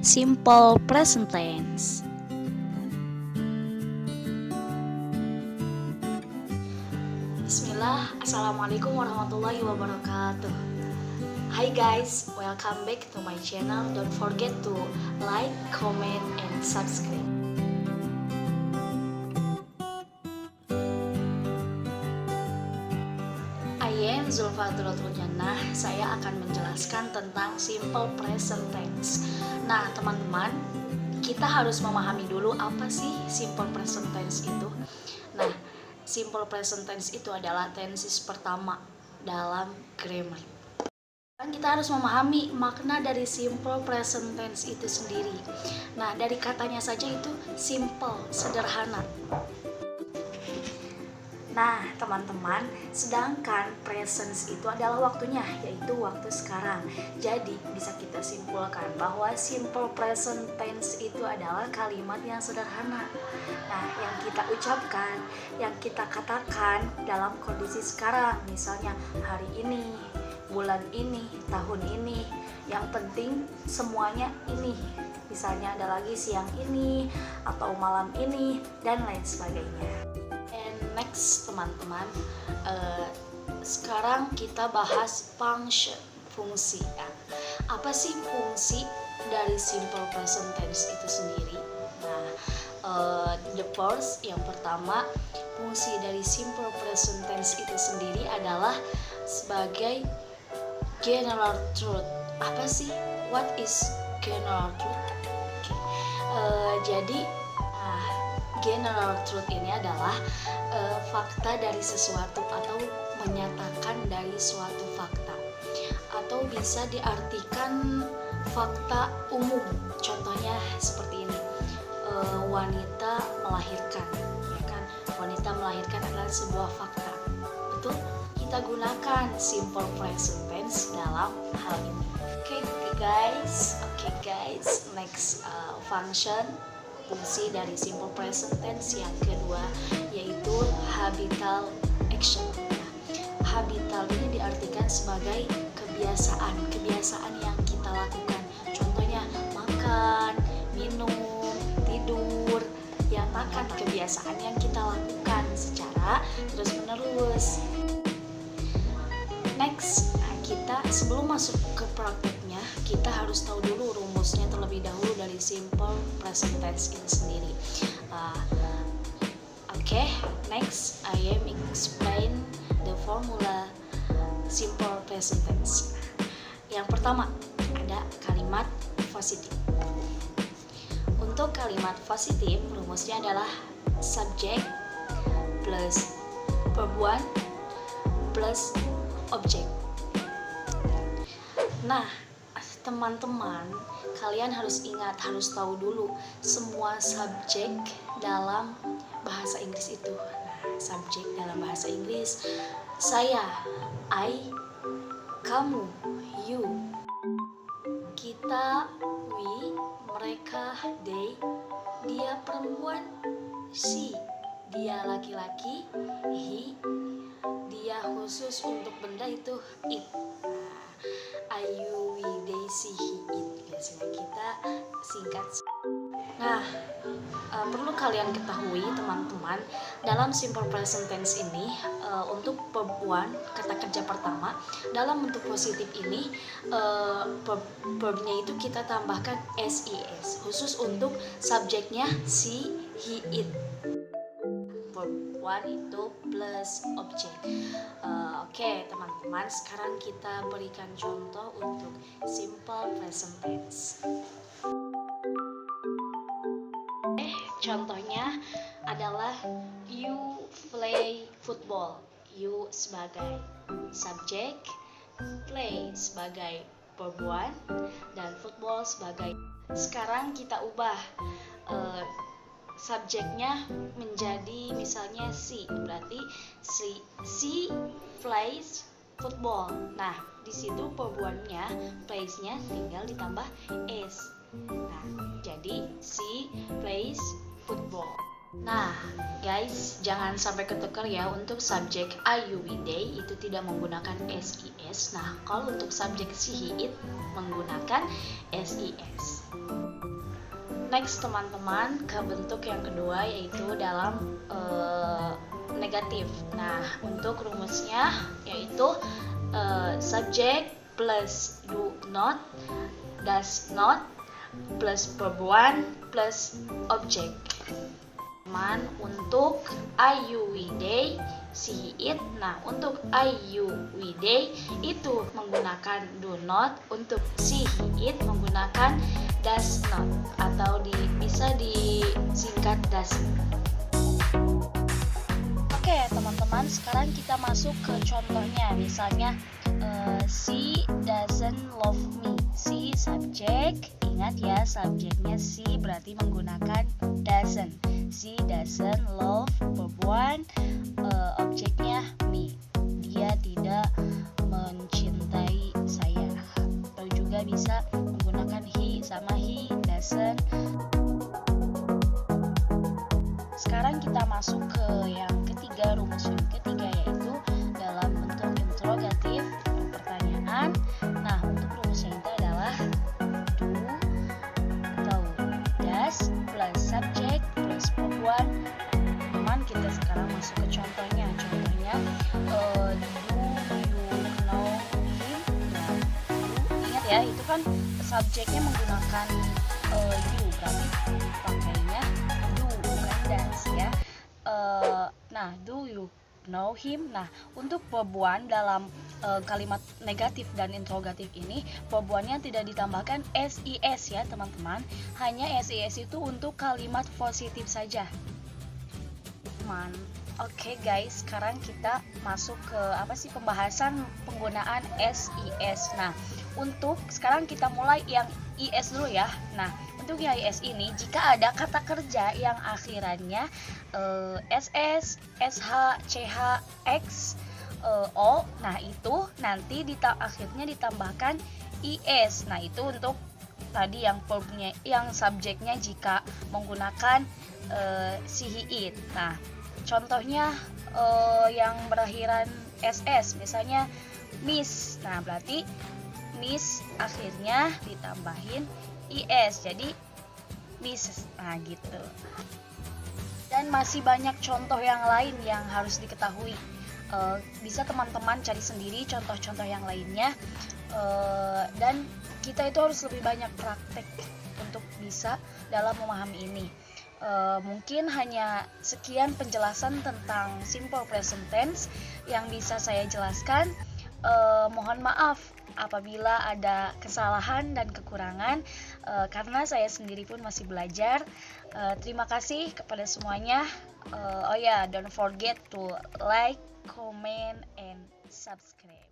simple present tense. Bismillah, Assalamualaikum warahmatullahi wabarakatuh. Hi guys, welcome back to my channel. Don't forget to like, comment, and subscribe. I am Zulfatul Jannah. Saya akan menjelaskan tentang simple present tense. Nah teman-teman, kita harus memahami dulu apa sih simple present tense itu. Nah, simple present tense itu adalah tenses pertama dalam grammar. Dan kita harus memahami makna dari simple present tense itu sendiri. Nah, dari katanya saja itu simple, sederhana. Nah, teman-teman, sedangkan present itu adalah waktunya, yaitu waktu sekarang. Jadi, bisa kita simpulkan bahwa simple present tense itu adalah kalimat yang sederhana. Nah, yang kita ucapkan, yang kita katakan dalam kondisi sekarang, misalnya hari ini, bulan ini, tahun ini, yang penting semuanya ini. Misalnya ada lagi siang ini, atau malam ini, dan lain sebagainya. Next teman-teman, sekarang kita bahas function, fungsi ya. Apa sih fungsi dari simple present tense itu sendiri? Nah, the first, yang pertama, fungsi dari simple present tense itu sendiri adalah sebagai general truth. Apa sih? What is general truth? Jadi general truth ini adalah fakta dari sesuatu atau menyatakan dari suatu fakta, atau bisa diartikan fakta umum. Contohnya seperti ini, wanita melahirkan, ya kan? Wanita melahirkan adalah sebuah fakta, betul? Kita gunakan simple present tense dalam hal ini. Oke guys, next function, fungsi dari simple present tense yang kedua yaitu habitual action. Nah, habitual ini diartikan sebagai kebiasaan yang kita lakukan. Contohnya makan, minum, tidur. Ya, makan kebiasaan yang kita lakukan secara terus-menerus. Next, kita sebelum masuk ke prakteknya, kita harus tahu dulu rumusnya terlebih dahulu dari simple present tense itu sendiri. Next I am explain the formula simple present tense. Yang pertama ada kalimat positif. Untuk kalimat positif, rumusnya adalah subject plus verb 1 plus object. Nah, teman-teman, kalian harus ingat, harus tahu dulu semua subjek dalam bahasa Inggris itu. Nah, subjek dalam bahasa Inggris, saya, I, kamu, you, kita, we, mereka, they, dia perempuan, she, dia laki-laki, he, dia khusus untuk benda itu it. I, you, we, they, she, he, it. Biasanya kita singkat. Nah, perlu kalian ketahui teman-teman, dalam simple present tense ini, untuk verb 1, kata kerja pertama, dalam bentuk positif ini, verbnya itu kita tambahkan ses, khusus untuk subjeknya she, he, it. Verb 1 itu plus objek. Oke, teman-teman, sekarang kita berikan contoh untuk simple present tense. Contohnya adalah you play football. You sebagai subjek, play sebagai verb 1, dan football sebagai. Sekarang kita ubah subjeknya menjadi misalnya she, berarti she plays football. Nah, di situ verb 1-nya, plays-nya tinggal ditambah s. Nah, jadi she plays football. Nah, guys, jangan sampai ketukar ya. Untuk subjek I, you, we, they itu tidak menggunakan ses. Nah, kalau untuk subjek she, he, it menggunakan ses. Next teman-teman, ke bentuk yang kedua yaitu dalam negatif. Nah, untuk rumusnya yaitu subject plus do not, does not, plus verb 1 plus object. Teman, untuk I, you, we, they, she, it. Nah, untuk I, you, we, they itu menggunakan do not. Untuk she, it menggunakan does not, atau bisa disingkat doesn't. Oke teman-teman, sekarang kita masuk ke contohnya. Misalnya she doesn't love me. She subjek, ingat ya subjeknya she berarti menggunakan doesn't. She doesn't love, verb 1, objeknya me. Dia tidak mencintai saya. Atau juga bisa menggunakan he sama he doesn't. Sekarang kita masuk ke yang ketiga, rumus yang ketiga yaitu dalam bentuk interrogatif pertanyaan. Nah, untuk rumusnya itu adalah do atau does plus subject plus verb 1. Teman, kita sekarang masuk ke contohnya. Contohnya do you know him? Nah, ingat ya, itu kan subjeknya menggunakan you, berarti pakainya do bukan does ya. Nah, do you know him? Nah, untuk verb 1 dalam kalimat negatif dan interrogatif ini, verb 1-nya tidak ditambahkan SIS ya teman-teman. Hanya SIS itu untuk kalimat positif saja. Teman, oke guys, sekarang kita masuk ke pembahasan penggunaan SIS. Nah, untuk sekarang kita mulai yang IS dulu ya. Nah, untuk yang IS ini, jika ada kata kerja yang akhirannya SS, SH, CH, X, O, nah itu nanti akhirnya ditambahkan IS. Nah, itu untuk tadi yang verbnya, yang subjeknya jika menggunakan she, he, it. Nah, contohnya yang berakhiran SS, misalnya miss. Nah, berarti miss akhirnya ditambahin IS, jadi miss. Nah, gitu. Dan masih banyak contoh yang lain yang harus diketahui. Bisa teman-teman cari sendiri contoh-contoh yang lainnya. Dan kita itu harus lebih banyak praktek untuk bisa dalam memahami ini. Mungkin hanya sekian penjelasan tentang simple present tense yang bisa saya jelaskan. Mohon maaf apabila ada kesalahan dan kekurangan, karena saya sendiri pun masih belajar. Terima kasih kepada semuanya. Oh ya, don't forget to like, comment, and subscribe.